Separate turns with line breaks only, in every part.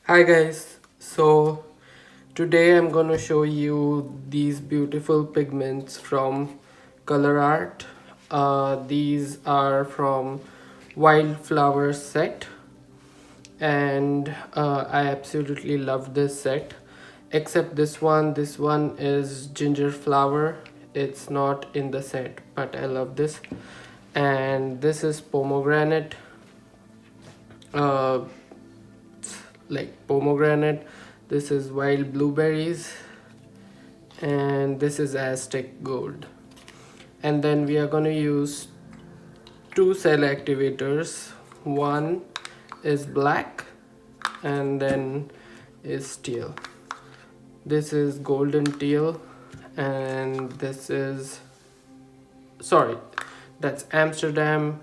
Hi guys, so today I'm gonna show you these beautiful pigments from Colourarte. These are from Wildflower set, and I absolutely love this set, except this one. This one is ginger flower. It's not in the set, but I love this. And this is pomegranate. Uh, like pomegranate. This is wild blueberries, and this is Aztec gold. And then we are going to use two cell activators. One is black and then is teal. This is golden teal, and this is, sorry, that's Amsterdam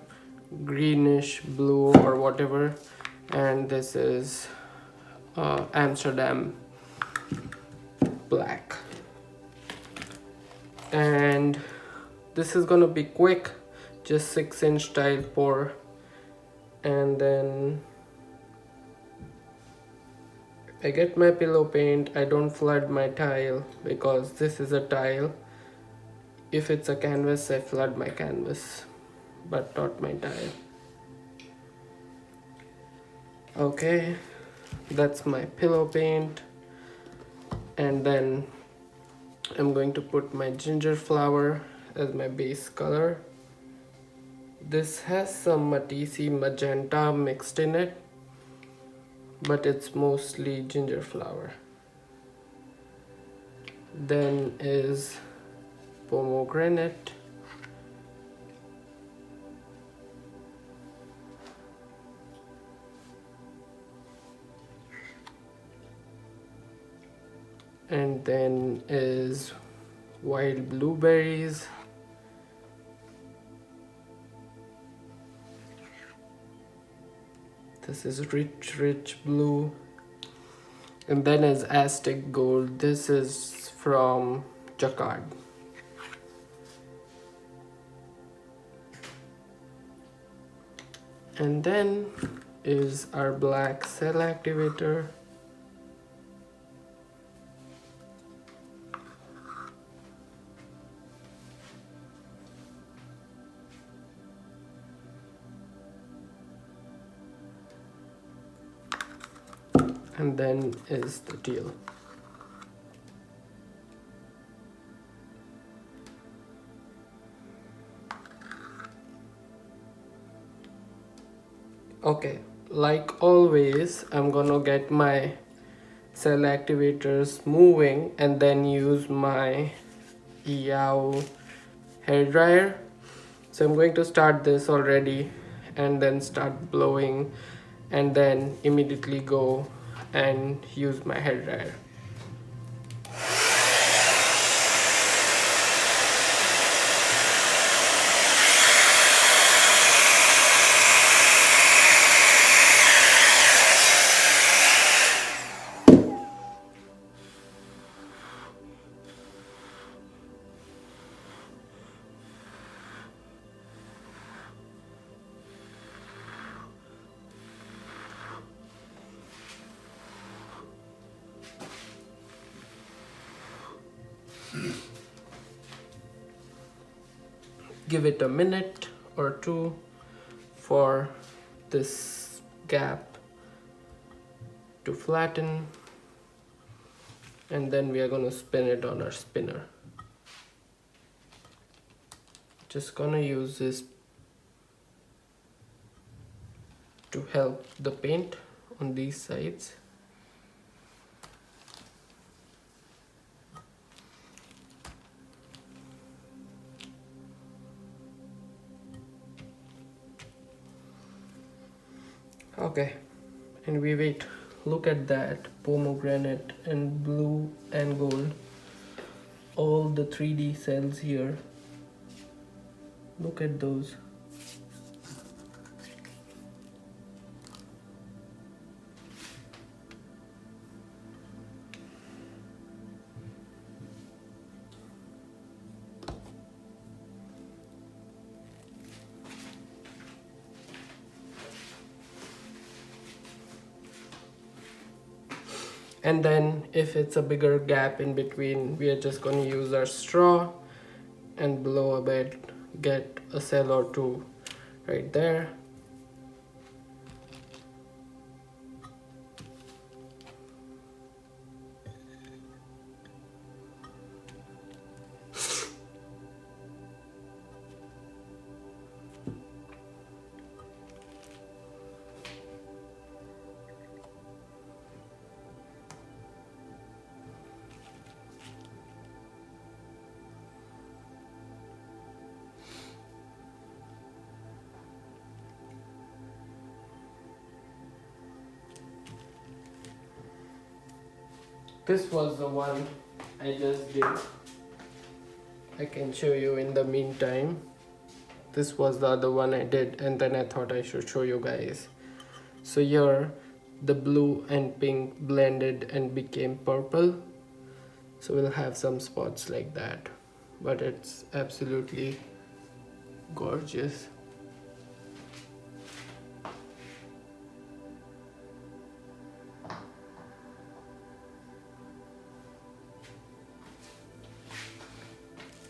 greenish blue or whatever, and this is Amsterdam black. And this is gonna be quick, just 6-inch tile pour, and then I get my pillow paint. I don't flood my tile because this is a tile. If it's a canvas, I flood my canvas, but not my tile. Okay, that's my pillow paint, and then I'm going to put my ginger flower as my base color. This has some Matisse magenta mixed in it, but it's mostly ginger flower. Then is pomegranate, and then is wild blueberries, this is rich blue, and then is Aztec gold. This is from Jacquard. And then is our black cell activator. And then is the teal. Okay, like always, I'm gonna get my cell activators moving and then use my Yao hair dryer. So I'm going to start this already and then start blowing, and then immediately go and use my hair dryer. Give it a minute or two for this gap to flatten, and then we are going to spin it on our spinner. Just gonna use this to help the paint on these sides. Okay, and we wait. Look at that, pomegranate and blue and gold, all the 3D cells here. Look at those. And then if it's a bigger gap in between, we are just going to use our straw and blow a bit, get a cell or two right there. This was the one I just did. I can show you in the meantime. This was the other one I did, and then I thought I should show you guys. So here the blue and pink blended and became purple. So we'll have some spots like that, but it's absolutely gorgeous.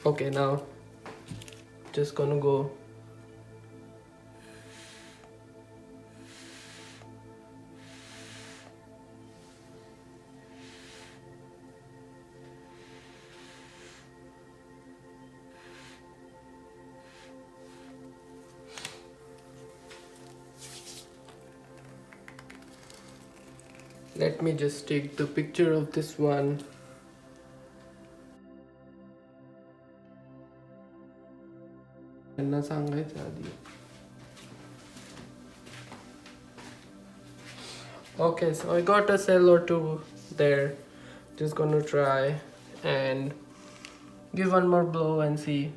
Okay, now just gonna go let me just take the picture of this one. Okay, so I got a cell or two there. Just gonna try and give one more blow and see.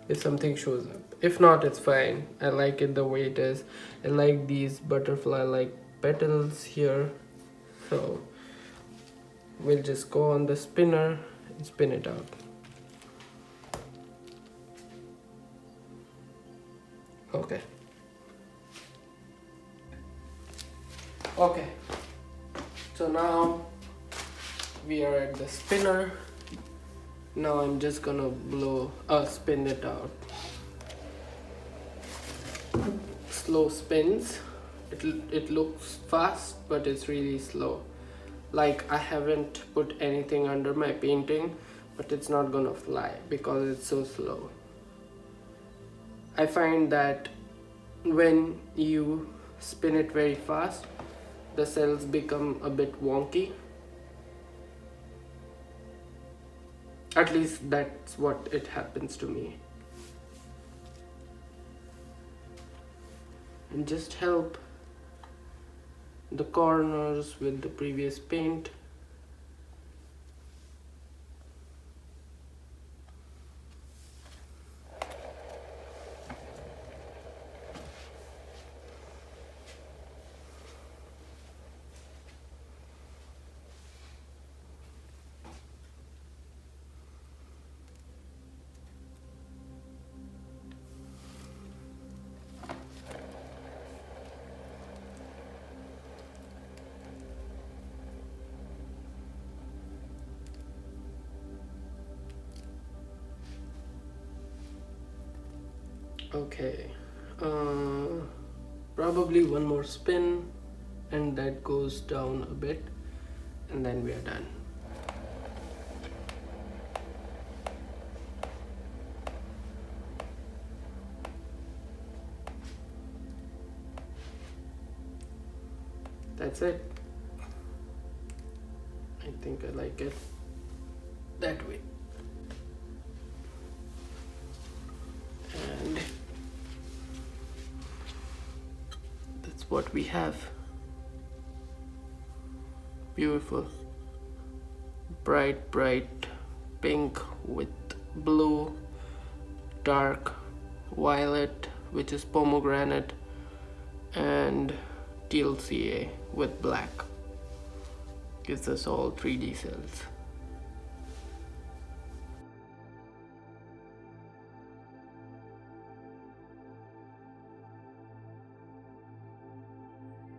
If something shows up. If not, it's fine. I like it the way it is. I like these butterfly like petals here. So we'll just go on the spinner and spin it out. Okay. Okay. So now we are at the spinner. Now I'm just gonna spin it out. Slow spins. It looks fast, but it's really slow. Like I haven't put anything under my painting, but it's not gonna fly because it's so slow. I find that when you spin it very fast, the cells become a bit wonky. At least that's what it happens to me. And just help the corners with the previous paint. Okay, probably one more spin and that goes down a bit and then we are done. That's it. I think I like it that way. And that's what we have. Beautiful. Bright pink with blue, dark violet, which is pomegranate, and teal CA with black. Gives us all 3D cells.